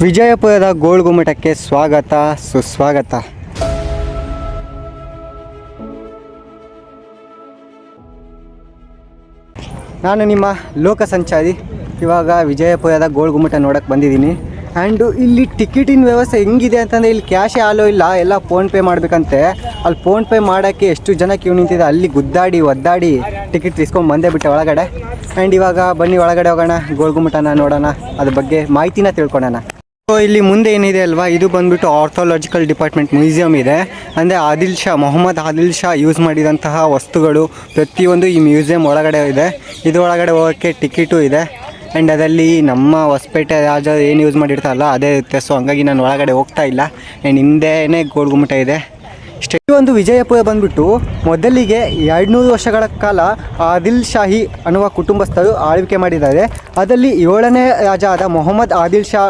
ವಿಜಯಪುರದ ಗೋಳ್ಗುಮಟಕ್ಕೆ ಸ್ವಾಗತ ಸುಸ್ವಾಗತ. ನಾನು ನಿಮ್ಮ ಲೋಕ ಸಂಚಾರಿ. ಇವಾಗ ವಿಜಯಪುರದ ಗೋಳ್ಗುಮಟ ನೋಡೋಕ್ಕೆ ಬಂದಿದ್ದೀನಿ. ಆ್ಯಂಡು ಇಲ್ಲಿ ಟಿಕೆಟಿನ ವ್ಯವಸ್ಥೆ ಹೆಂಗಿದೆ ಅಂತಂದರೆ ಇಲ್ಲಿ ಕ್ಯಾಶೇ ಆಲೋ ಇಲ್ಲ, ಎಲ್ಲ ಫೋನ್ಪೇ ಮಾಡಬೇಕಂತೆ. ಅಲ್ಲಿ ಫೋನ್ಪೇ ಮಾಡೋಕ್ಕೆ ಎಷ್ಟು ಜನ ಕ್ಯೂ ನಿಂತಿದೆ, ಅಲ್ಲಿ ಗುದ್ದಾಡಿ ಒದ್ದಾಡಿ ಟಿಕೆಟ್ ಇಸ್ಕೊಂಡು ಬಂದೇ ಬಿಟ್ಟೆ ಒಳಗಡೆ. ಆ್ಯಂಡ್ ಇವಾಗ ಬನ್ನಿ ಒಳಗಡೆ ಹೋಗೋಣ, ಗೋಳ್ಗುಮಟನ ನೋಡೋಣ, ಅದ್ರ ಬಗ್ಗೆ ಮಾಹಿತಿನ ತಿಳ್ಕೊಳ್ಳೋಣ. ಸೊ ಇಲ್ಲಿ ಮುಂದೆ ಏನಿದೆ ಅಲ್ವಾ, ಇದು ಬಂದುಬಿಟ್ಟು ಆರ್ಥೋಲಾಜಿಕಲ್ ಡಿಪಾರ್ಟ್ಮೆಂಟ್ ಮ್ಯೂಸಿಯಂ ಇದೆ. ಅಂದರೆ ಮೊಹಮ್ಮದ್ ಆದಿಲ್ ಶಾ ಯೂಸ್ ಮಾಡಿದಂತಹ ವಸ್ತುಗಳು ಪ್ರತಿಯೊಂದು ಈ ಮ್ಯೂಸಿಯಂ ಒಳಗಡೆ ಇದೆ. ಇದು ಒಳಗಡೆ ಹೋಗೋಕ್ಕೆ ಟಿಕೆಟು ಇದೆ. ಆ್ಯಂಡ್ ಅದರಲ್ಲಿ ನಮ್ಮ ಹೊಸಪೇಟೆ ರಾಜ ಏನು ಯೂಸ್ ಮಾಡಿರ್ತಾರಲ್ಲ ಅದೇ ಇರುತ್ತೆ. ಸೊ ಹಂಗಾಗಿ ನಾನು ಒಳಗಡೆ ಹೋಗ್ತಾ ಇಲ್ಲ. ಆ್ಯಂಡ್ ಹಿಂದೆನೇ ಗೋಳ್ಗುಮಟ ಇದೆ. ಇಷ್ಟೇ. ಈ ಒಂದು ವಿಜಯಪುರ ಬಂದುಬಿಟ್ಟು ಮೊದಲಿಗೆ 200 ವರ್ಷಗಳ ಕಾಲ ಆದಿಲ್ ಶಾಹಿ ಅನ್ನುವ ಕುಟುಂಬಸ್ಥರು ಆಳ್ವಿಕೆ ಮಾಡಿದ್ದಾರೆ. ಅದರಲ್ಲಿ 7ನೇ ರಾಜ ಆದ ಮೊಹಮ್ಮದ್ ಆದಿಲ್ ಶಾ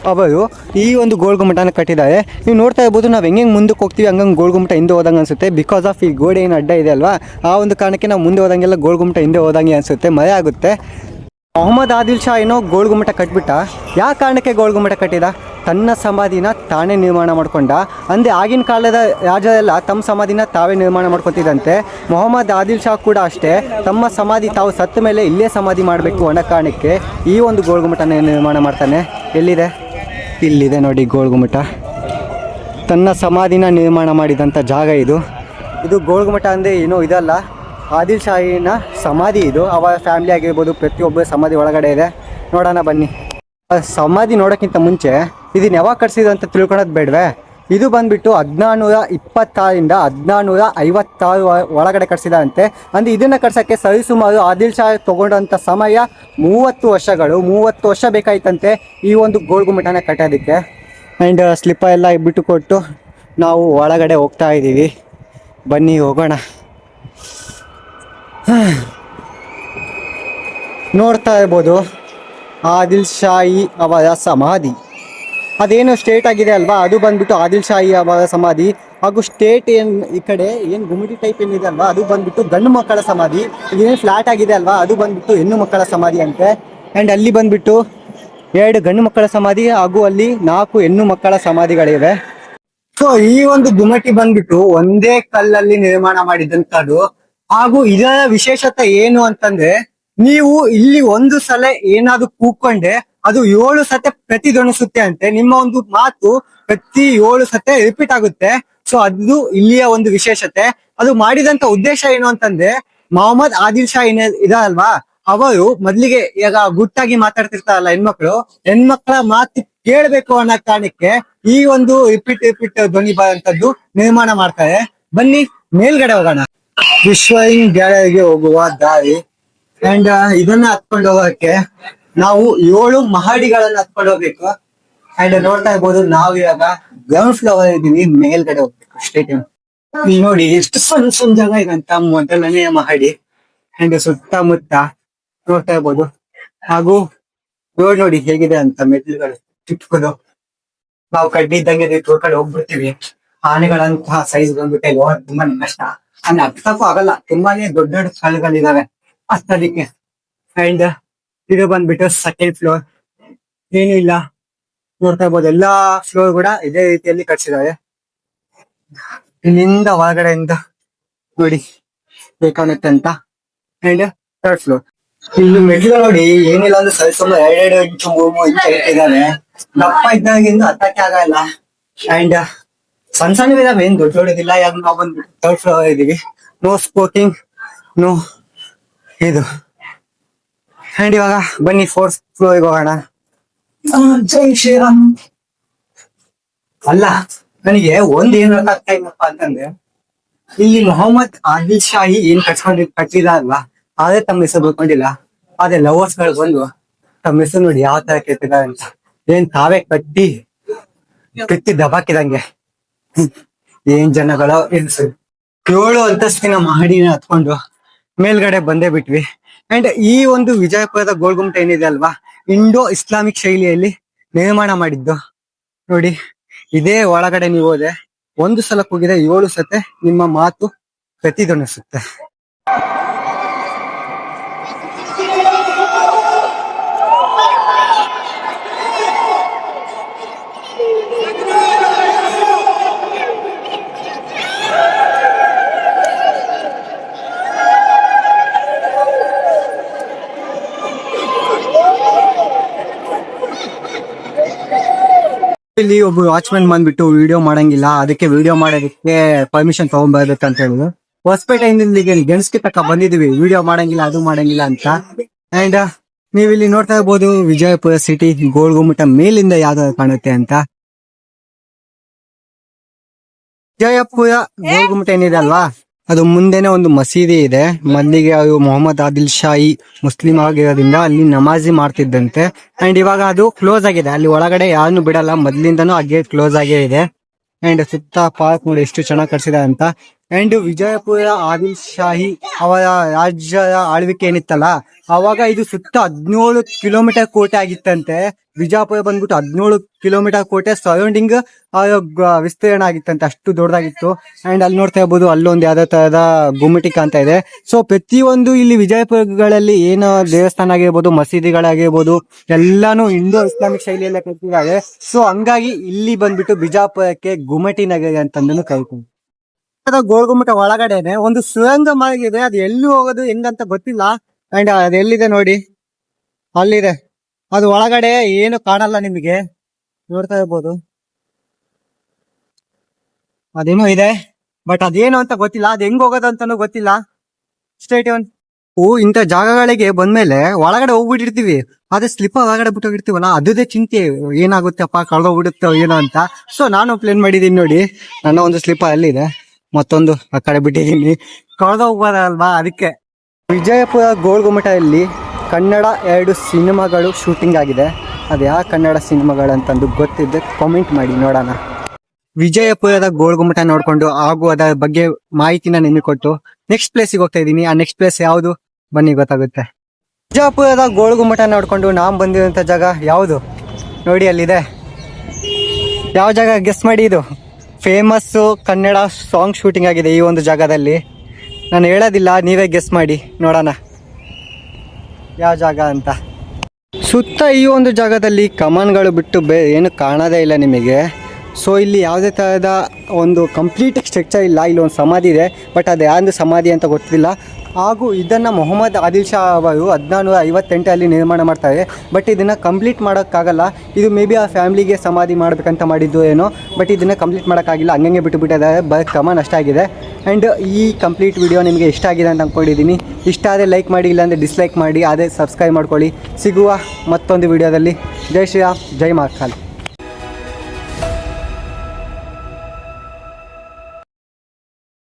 ಅವರು ಈ ಒಂದು ಗೋಳ್ಗುಮಟನ ಕಟ್ಟಿದ್ದಾರೆ. ನೀವು ನೋಡ್ತಾ ಇರ್ಬೋದು, ನಾವು ಹೆಂಗೆ ಮುಂದಕ್ಕೆ ಹೋಗ್ತೀವಿ ಹಂಗಂಗೆ ಗೋಳ್ಗುಮಟ ಹಿಂದೆ ಹೋದಂಗೆ ಅನಿಸುತ್ತೆ. ಬಿಕಾಸ್ ಆಫ್ ಈ ಗೋಡೆ ಏನು ಅಡ್ಡ ಇದೆ ಅಲ್ವಾ, ಆ ಒಂದು ಕಾರಣಕ್ಕೆ ನಾವು ಮುಂದೆ ಹೋದಂಗೆಲ್ಲ ಗೋಳ್ಗುಮಟ ಹಿಂದೆ ಹೋದಂಗೆ ಅನಿಸುತ್ತೆ, ಮರೆ ಆಗುತ್ತೆ. ಮೊಹಮ್ಮದ್ ಆದಿಲ್ ಶಾ ಏನೋ ಗೋಳ್ಗುಮಟ ಕಟ್ಟಿಬಿಟ್ಟ. ಯಾವ ಕಾರಣಕ್ಕೆ ಗೋಳ್ಗುಮಟ ಕಟ್ಟಿದ? ತನ್ನ ಸಮಾಧಿನ ತಾನೇ ನಿರ್ಮಾಣ ಮಾಡ್ಕೊಂಡ. ಅಂದರೆ ಆಗಿನ ಕಾಲದ ರಾಜರೆಲ್ಲ ತಮ್ಮ ಸಮಾಧಿನ ತಾವೇ ನಿರ್ಮಾಣ ಮಾಡ್ಕೊತಿದ್ದಂತೆ. ಮೊಹಮ್ಮದ್ ಆದಿಲ್ ಶಾ ಕೂಡ ಅಷ್ಟೇ, ತಮ್ಮ ಸಮಾಧಿ ತಾವು ಸತ್ತ ಮೇಲೆ ಇಲ್ಲೇ ಸಮಾಧಿ ಮಾಡಬೇಕು ಅನ್ನೋ ಕಾರಣಕ್ಕೆ ಈ ಒಂದು ಗೋಳ್ಗುಮಟನ ನಿರ್ಮಾಣ ಮಾಡ್ತಾನೆ. ಎಲ್ಲಿದೆ? ಇಲ್ಲಿದೆ ನೋಡಿ ಗೋಳ್ಗುಮಟ. ತನ್ನ ಸಮಾಧಿನ ನಿರ್ಮಾಣ ಮಾಡಿದಂಥ ಜಾಗ ಇದು. ಇದು ಗೋಳ್ಗುಮಟ ಅಂದರೆ ಏನೋ ಇದಲ್ಲ, ಆದಿಲ್ ಶಾಹಿನ ಸಮಾಧಿ ಇದು. ಅವರ ಫ್ಯಾಮಿಲಿ ಆಗಿರ್ಬೋದು, ಪ್ರತಿಯೊಬ್ಬರ ಸಮಾಧಿ ಒಳಗಡೆ ಇದೆ. ನೋಡೋಣ ಬನ್ನಿ. ಸಮಾಧಿ ನೋಡೋಕ್ಕಿಂತ ಮುಂಚೆ ಇದನ್ನು ಯಾವಾಗ ಕಟ್ಸಿದ್ರು ಅಂತ ತಿಳ್ಕೊಳೋದು ಬೇಡವೇ? ಇದು ಬಂದುಬಿಟ್ಟು 1426ರಿಂದ 1456 ಒಳಗಡೆ ಕಟ್ಸಿದಂತೆ. ಅಂದರೆ ಇದನ್ನು ಕಟ್ಸೋಕ್ಕೆ ಸರಿಸುಮಾರು ಆದಿಲ್ ಶಾ ತೊಗೊಂಡಂಥ ಸಮಯ 30 ವರ್ಷಗಳು. 30 ವರ್ಷ ಬೇಕಾಯ್ತಂತೆ ಈ ಒಂದು ಗೋಳ್ಗುಮಟನ ಕಟ್ಟೋದಕ್ಕೆ. ಆ್ಯಂಡ್ ಸ್ಲಿಪ್ಪ ಎಲ್ಲ ಬಿಟ್ಟು ಕೊಟ್ಟು ನಾವು ಒಳಗಡೆ ಹೋಗ್ತಾ ಇದ್ದೀವಿ. ಬನ್ನಿ ಹೋಗೋಣ. ನೋಡ್ತಾ ಇರ್ಬೋದು ಆದಿಲ್ ಶಾಹಿ ಅವರ ಸಮಾಧಿ. ಅದೇನು ಸ್ಟೇಟ್ ಆಗಿದೆ ಅಲ್ವಾ, ಅದು ಬಂದುಬಿಟ್ಟು ಆದಿಲ್ ಶಾಹಿ ಅವರ ಸಮಾಧಿ. ಹಾಗೂ ಸ್ಟೇಟ್ ಏನು ಈ ಕಡೆ ಏನು ಗುಮಿಟಿ ಟೈಪ್ ಏನಿದೆ ಅಲ್ವಾ, ಅದು ಬಂದುಬಿಟ್ಟು ಗಂಡು ಮಕ್ಕಳ ಸಮಾಧಿ. ಇದೇನು ಫ್ಲಾಟ್ ಆಗಿದೆ ಅಲ್ವಾ, ಅದು ಬಂದುಬಿಟ್ಟು ಹೆಣ್ಣು ಮಕ್ಕಳ ಸಮಾಧಿ ಅಂತೆ. ಆ್ಯಂಡ್ ಅಲ್ಲಿ ಬಂದುಬಿಟ್ಟು 2 ಗಂಡು ಮಕ್ಕಳ ಸಮಾಧಿ ಹಾಗೂ ಅಲ್ಲಿ 4 ಹೆಣ್ಣು ಮಕ್ಕಳ ಸಮಾಧಿಗಳಿವೆ. ಸೊ ಈ ಒಂದು ಗುಮಟಿ ಬಂದ್ಬಿಟ್ಟು ಒಂದೇ ಕಲ್ಲಲ್ಲಿ ನಿರ್ಮಾಣ ಮಾಡಿದಂಥದ್ದು. ಹಾಗೂ ಇದರ ವಿಶೇಷತೆ ಏನು ಅಂತಂದ್ರೆ, ನೀವು ಇಲ್ಲಿ ಒಂದು ಸಲ ಏನಾದ್ರು ಕೂತ್ಕೊಂಡೆ ಅದು 7 ಸತೆ ಪ್ರತಿಧ್ವನಿಸುತ್ತೆ ಅಂತೆ. ನಿಮ್ಮ ಒಂದು ಮಾತು ಪ್ರತಿ 7 ಸತೆ ರಿಪೀಟ್ ಆಗುತ್ತೆ. ಸೊ ಅದು ಇಲ್ಲಿಯ ಒಂದು ವಿಶೇಷತೆ. ಅದು ಮಾಡಿದಂತ ಉದ್ದೇಶ ಏನು ಅಂತಂದ್ರೆ, ಮೊಹಮ್ಮದ್ ಆದಿಲ್ ಶಾ ಇದಲ್ವಾ, ಅವರು ಮೊದ್ಲಿಗೆ ಈಗ ಗುಟ್ಟಾಗಿ ಮಾತಾಡ್ತಿರ್ತಾರಲ್ಲ ಹೆಣ್ಮಕ್ಳ ಮಾತು ಕೇಳ್ಬೇಕು ಅನ್ನೋ ಕಾರಣಕ್ಕೆ ಈ ಒಂದು ರಿಪೀಟ್ ಧ್ವನಿ ಬರುವಂತದ್ದು ನಿರ್ಮಾಣ ಮಾಡ್ತಾರೆ. ಬನ್ನಿ ಮೇಲ್ಗಡೆ ಹೋಗೋಣ. ವಿಶ್ವಹಿಂದ್ ಗ್ಯಾಲರಿಗೆ ಹೋಗುವ ದಾರಿ. ಅಂಡ್ ಇದನ್ನ ಹತ್ಕೊಂಡು ಹೋಗೋಕೆ ನಾವು 7 ಮಹಡಿಗಳನ್ನ ಹತ್ಕೊಂಡು ಹೋಗ್ಬೇಕು. ಅಂಡ್ ನೋಡ್ತಾ ಇರ್ಬೋದು, ನಾವು ಇವಾಗ ಗ್ರೌಂಡ್ ಫ್ಲೋರ್ ಇದೀವಿ, ಮೇಲ್ಗಡೆ ಹೋಗ್ಬೇಕು ಸ್ಟೇಡಿಯಂ. ಇಲ್ಲಿ ನೋಡಿ ಎಷ್ಟು ಸಣ್ಣ ಜಾಗ ಇದಂತ ಮೊದಲನೆಯ ಮಹಡಿ. ಅಂಡ್ ಸುತ್ತಮುತ್ತ ನೋಡ್ತಾ ಇರ್ಬೋದು. ಹಾಗೂ ರೋಡ್ ನೋಡಿ ಹೇಗಿದೆ ಅಂತ, ಮೆಟ್ಲುಗಳು ಚಿಕ್ಕದು. ನಾವು ಕಡ್ಡಿ ಇದ್ದಂಗೆ ರೋಡ್ ಕಡೆ ಹೋಗ್ಬಿಡ್ತೀವಿ. ಆನೆಗಳಂತಹ ಸೈಜ್ ಬಂದ್ಬಿಟ್ಟೆ ಹೋಗೋದು ತುಂಬಾನೇ ಕಷ್ಟ. ಅಂದ್ರೆ ಹತ್ತಕ್ಕೂ ಆಗಲ್ಲ, ತುಂಬಾನೇ ದೊಡ್ಡ ದೊಡ್ಡ ಸ್ಥಳಗಳಿದಾವೆ ಹತ್ತೋದಿಕ್ಕೆ. ಅಂಡ್ ಇದು ಬಂದ್ಬಿಟ್ಟು 2nd ಫ್ಲೋರ್. ಏನು ಇಲ್ಲ, ನೋಡ್ತಾ ಇರ್ಬೋದು ಎಲ್ಲಾ ಫ್ಲೋರ್ ಕೂಡ ಇದೇ ರೀತಿಯಲ್ಲಿ ಕಟ್ಸಿದ್ದಾರೆ. ಇಲ್ಲಿಂದ ಹೊರಗಡೆಯಿಂದ ನೋಡಿ ಬೇಕಾಗುತ್ತೆ ಅಂತ. And 3rd floor. ಇಲ್ಲಿ ಮೆಟ್ಲು ನೋಡಿ ಏನಿಲ್ಲ ಅಂದ್ರೆ ಸುಮಾರು 2 ಇಂಚು 3 ಇಂಚು ಇಟ್ಟಿದ್ದಾರೆ. ದಪ್ಪ ಇದ್ದಾಗಿಂದ ಹತ್ತಕ್ಕೆ ಆಗಲ್ಲ. ಅಂಡ್ ಸಣ್ಣ ಇದಾವೆ, ಏನ್ ದೊಡ್ಡ ದೊಡ್ಡದಿಲ್ಲ. ಯಾಕೆ ನಾವು ಬಂದ್ಬಿಟ್ಟು 3rd ಫ್ಲೋರ್ ಇದೀವಿ. ನೋ ಸ್ಮೋಕಿಂಗ್, ನೋ ಇದು. ಅಂಡ್ ಇವಾಗ ಬನ್ನಿ 4th ಫ್ಲೋರ್ಗೆ ಹೋಗೋಣ. ಜೈ ಶ್ರೀರಾಮ್. ಅಲ್ಲ, ನನಗೆ ಏನ್ ಅರ್ಥ ಆಗ್ತಾ ಇಲ್ಲಪ್ಪ ಅಂತಂದ್ರೆ, ಇಲ್ಲಿ ಮೊಹಮ್ಮದ್ ಆದಿಲ್ ಶಾಹಿ ಏನ್ ಕಟ್ಟಿಲ್ಲ ಅಲ್ವಾ, ಆದ್ರೆ ತಮ್ಮ ಹೆಸರು ಬರ್ಕೊಂಡಿಲ್ಲ. ಆದ್ರೆ ಲವರ್ಸ್ ಗಳು ಬಂದು ತಮ್ಮ ಹೆಸರು ನೋಡಿ ಯಾವ ತರ ಕೆತ್ತಿದ್ದಾರೆ ಅಂತ. ಏನ್ ತಾವೇ ಕಟ್ಟಿ ದಬಾಕಿದಂಗೆ. ಏನ್ ಜನಗಳು. 7 ಅಂತಸ್ತಿನ ಮಹಡಿನ ಹತ್ಕೊಂಡು ಮೇಲ್ಗಡೆ ಬಂದೇ ಬಿಟ್ವಿ. ಅಂಡ್ ಈ ಒಂದು ವಿಜಯಪುರದ ಗೋಳ್ಗುಮಟ ಏನಿದೆ ಅಲ್ವಾ, ಇಂಡೋ ಇಸ್ಲಾಮಿಕ್ ಶೈಲಿಯಲ್ಲಿ ನಿರ್ಮಾಣ ಮಾಡಿದ್ದು. ನೋಡಿ ಇದೇ ಒಳಗಡೆ ನೀವು ಹೋದ್ರೆ ಒಂದು ಸಲ ಕೂಗಿದೆ 7 ಸತೆ ನಿಮ್ಮ ಮಾತು ಪ್ರತಿಧ್ವನಿಸುತ್ತೆ. ಇಲ್ಲಿ ಒಬ್ಬ ವಾಚ್ಮನ್ ಬಂದ್ಬಿಟ್ಟು ವಿಡಿಯೋ ಮಾಡಂಗಿಲ್ಲ, ಅದಕ್ಕೆ ವಿಡಿಯೋ ಮಾಡೋದಕ್ಕೆ ಪರ್ಮಿಷನ್ ತಗೊಂಡ್ಬರ್ಬೇಕಂತ ಹೇಳಿದ್ರು. ಹೊಸಪೇಟೆಯಿಂದ ಇಲ್ಲಿಗೆ ಗೆಣಸ್ಗೆ ತಕ್ಕ ಬಂದಿದ್ವಿ, ವಿಡಿಯೋ ಮಾಡಂಗಿಲ್ಲ ಅದು ಮಾಡಂಗಿಲ್ಲ ಅಂತ. ಅಂಡ್ ನೀವು ಇಲ್ಲಿ ನೋಡ್ತಾ ಇರ್ಬೋದು ವಿಜಯಪುರ ಸಿಟಿ ಗೋಲ್ ಗುಮ್ಮಟ ಮೇಲಿಂದ ಯಾವ್ದು ಕಾಣುತ್ತೆ ಅಂತ. ವಿಜಯಪುರ ಗೋಲ್ ಗುಮ್ಮಟ ಏನಿದೆ ಅಲ್ವಾ, ಅದು ಮುಂದೆನೆ ಒಂದು ಮಸೀದಿ ಇದೆ. ಮೊದಲಿಗೆ ಅದು ಮೊಹಮ್ಮದ್ ಆದಿಲ್ ಶಾಹಿ ಮುಸ್ಲಿಂ ಆಗಿರೋದ್ರಿಂದ ಅಲ್ಲಿ ನಮಾಜಿ ಮಾಡ್ತಿದ್ದಂತೆ. ಅಂಡ್ ಇವಾಗ ಅದು ಕ್ಲೋಸ್ ಆಗಿದೆ, ಅಲ್ಲಿ ಒಳಗಡೆ ಯಾರನ್ನು ಬಿಡಲ್ಲ, ಮೊದ್ಲಿಂದನೂ ಆ ಗೇಟ್ ಕ್ಲೋಸ್ ಆಗೇ ಇದೆ. ಅಂಡ್ ಸುತ್ತ ಪಾರ್ಕ್ ನೋಡಿ ಎಷ್ಟು ಚೆನ್ನಾಗಿ ಕಟ್ಸಿದೆ ಅಂತ. ಅಂಡ್ ವಿಜಯಪುರ ಆದಿಲ್ ಶಾಹಿ ಅವರ ರಾಜ್ಯದ ಆಳ್ವಿಕೆ ಏನಿತ್ತಲ್ಲ, ಅವಾಗ ಇದು ಸುತ್ತ 17 ಕಿಲೋಮೀಟರ್ ಕೋಟೆ ಆಗಿತ್ತಂತೆ. ವಿಜಯಪುರ ಬಂದ್ಬಿಟ್ಟು 17 ಕಿಲೋಮೀಟರ್ ಕೋಟೆ ಸರೌಂಡಿಂಗ್ ವಿಸ್ತೀರ್ಣ ಆಗಿತ್ತಂತೆ, ಅಷ್ಟು ದೊಡ್ಡದಾಗಿತ್ತು. ಅಂಡ್ ಅಲ್ಲಿ ನೋಡ್ತಾ ಇರ್ಬೋದು ಅಲ್ಲೊಂದು ಯಾವ್ದೋ ತರಹದ ಗುಮ್ಮಟಿ ಕಾಣ್ತಾ ಇದೆ. ಸೊ ಪ್ರತಿಯೊಂದು ಇಲ್ಲಿ ವಿಜಯಪುರಗಳಲ್ಲಿ ಏನು ದೇವಸ್ಥಾನ ಆಗಿರ್ಬೋದು, ಮಸೀದಿಗಳಾಗಿರ್ಬೋದು, ಎಲ್ಲಾನು ಇಂಡೋ ಇಸ್ಲಾಮಿಕ್ ಶೈಲಿಯಲ್ಲೇ ಕಟ್ಟಿದ್ದಾರೆ. ಸೊ ಹಂಗಾಗಿ ಇಲ್ಲಿ ಬಂದ್ಬಿಟ್ಟು ಬಿಜಾಪುರಕ್ಕೆ ಗುಮ್ಮಟಿ ನಗರಿ ಅಂತಂದನು ಕರೀತಾರೆ. ಗೋಲ್ ಗುಮ್ಮಟ ಒಳಗಡೆನೆ ಒಂದು ಸುರಂಗ ಮಾರ್ಗ ಇದೆ, ಅದು ಎಲ್ಲಿ ಹೋಗೋದು ಹೆಂಗಂತ ಗೊತ್ತಿಲ್ಲ. ಅಂಡ್ ಅದು ಎಲ್ಲಿದೆ ನೋಡಿ, ಅಲ್ಲಿದೆ. ಅದು ಒಳಗಡೆ ಏನು ಕಾಣಲ್ಲ ನಿಮಗೆ, ನೋಡ್ತಾ ಇರ್ಬೋದು ಅದೇನೋ ಇದೆ, ಬಟ್ ಅದೇನು ಅಂತ ಗೊತ್ತಿಲ್ಲ, ಅದು ಹೆಂಗ್ ಹೋಗೋದು ಅಂತಾನು ಗೊತ್ತಿಲ್ಲ. ಸ್ಟ್ರೈಟ್ ಇಂಥ ಜಾಗಗಳಿಗೆ ಬಂದ್ಮೇಲೆ ಒಳಗಡೆ ಹೋಗ್ಬಿಟ್ಟಿರ್ತೀವಿ, ಅದೇ ಸ್ಲಿಪ್ ಒಳಗಡೆ ಬಿಟ್ಟೋಗಿರ್ತೀವಲ್ಲ, ಅದೇ ಚಿಂತೆ ಏನಾಗುತ್ತಪ್ಪ ಕಳ್ದೋಗ್ಬಿಡುತ್ತೋ ಏನೋ ಅಂತ. ಸೊ ನಾನು ಪ್ಲೇನ್ ಮಾಡಿದೀನಿ ನೋಡಿ, ನನ್ನ ಒಂದು ಸ್ಲಿಪ್ ಅಲ್ಲಿದೆ, ಮತ್ತೊಂದು ಆ ಕಡೆ ಬಿಟ್ಟಿದ್ದೀನಿ, ಕಳ್ದೋಗ್ಬೋದಲ್ವಾ ಅದಕ್ಕೆ. ವಿಜಯಪುರ ಗೋಲ್ ಗುಮ್ಮಟದಲ್ಲಿ ಕನ್ನಡ 2 ಸಿನಿಮಾಗಳು ಶೂಟಿಂಗ್ ಆಗಿದೆ. ಅದು ಯಾವ ಕನ್ನಡ ಸಿನಿಮಾಗಳು ಅಂತಂದು ಗೊತ್ತಿದ್ದೆ ಕಾಮೆಂಟ್ ಮಾಡಿ ನೋಡೋಣ. ವಿಜಯಪುರದ ಗೋಲ್ ಗುಮ್ಮಟ ನೋಡ್ಕೊಂಡು ಹಾಗೂ ಅದರ ಬಗ್ಗೆ ಮಾಹಿತಿನ ನಿಮಗೆ ಕೊಟ್ಟು ನೆಕ್ಸ್ಟ್ ಪ್ಲೇಸಿಗೆ ಹೋಗ್ತಾ ಇದ್ದೀನಿ. ಆ ನೆಕ್ಸ್ಟ್ ಪ್ಲೇಸ್ ಯಾವುದು ಬನ್ನಿ ಗೊತ್ತಾಗುತ್ತೆ. ವಿಜಯಪುರದ ಗೋಲ್ ಗುಮ್ಮಟ ನೋಡ್ಕೊಂಡು ನಾವು ಬಂದಿರುವಂಥ ಜಾಗ ಯಾವುದು ನೋಡಿ, ಅಲ್ಲಿದೆ. ಯಾವ ಜಾಗ ಗೆಸ್ ಮಾಡಿ, ಇದು ಫೇಮಸ್ಸು ಕನ್ನಡ ಸಾಂಗ್ ಶೂಟಿಂಗ್ ಆಗಿದೆ ಈ ಒಂದು ಜಾಗದಲ್ಲಿ. ನಾನು ಹೇಳೋದಿಲ್ಲ, ನೀವೇ ಗೆಸ್ ಮಾಡಿ ನೋಡೋಣ ಯಾವ ಜಾಗ ಅಂತ. ಸುತ್ತ ಈ ಒಂದು ಜಾಗದಲ್ಲಿ ಕಮಾನ್ಗಳು ಬಿಟ್ಟು ಏನು ಕಾಣೋದೇ ಇಲ್ಲ ನಿಮಗೆ. ಸೊ ಇಲ್ಲಿ ಯಾವುದೇ ಥರದ ಒಂದು ಕಂಪ್ಲೀಟ್ ಸ್ಟ್ರಕ್ಚರ್ ಇಲ್ಲ. ಇಲ್ಲಿ ಒಂದು ಸಮಾಧಿ ಇದೆ, ಬಟ್ ಅದು ಯಾವುದು ಸಮಾಧಿ ಅಂತ ಗೊತ್ತಿಲ್ಲ. ಹಾಗೂ ಇದನ್ನು ಮೊಹಮ್ಮದ್ ಆದಿಲ್ ಶಾ ಅವರು 1458 ನಿರ್ಮಾಣ ಮಾಡ್ತಾರೆ. ಬಟ್ ಇದನ್ನು ಕಂಪ್ಲೀಟ್ ಮಾಡೋಕ್ಕಾಗಲ್ಲ. ಇದು ಮೇ ಬಿ ಆ ಫ್ಯಾಮ್ಲಿಗೆ ಸಮಾಧಿ ಮಾಡಬೇಕಂತ ಮಾಡಿದ್ದು ಏನೋ, ಬಟ್ ಇದನ್ನು ಕಂಪ್ಲೀಟ್ ಮಾಡೋಕ್ಕಾಗಿಲ್ಲ, ಹಂಗಂಗೆ ಬಿಟ್ಟಿದ್ದಾರೆ. ಕಮಾನ್ ಅಷ್ಟಾಗಿದೆ. ಆ್ಯಂಡ್ ಈ ಕಂಪ್ಲೀಟ್ ವಿಡಿಯೋ ನಿಮಗೆ ಇಷ್ಟ ಆಗಿದೆ ಅಂತ ಅಂದ್ಕೊಂಡಿದ್ದೀನಿ. ಇಷ್ಟ ಆದರೆ ಲೈಕ್ ಮಾಡಿ, ಇಲ್ಲಾಂದರೆ ಡಿಸ್ಲೈಕ್ ಮಾಡಿ, ಅದೇ ಸಬ್ಸ್ಕ್ರೈಬ್ ಮಾಡ್ಕೊಳ್ಳಿ. ಸಿಗುವ ಮತ್ತೊಂದು ವಿಡಿಯೋದಲ್ಲಿ. ಜೈ ಶ್ರೀರಾಮ್, ಜೈ ಮಹಾಕಾಲ್.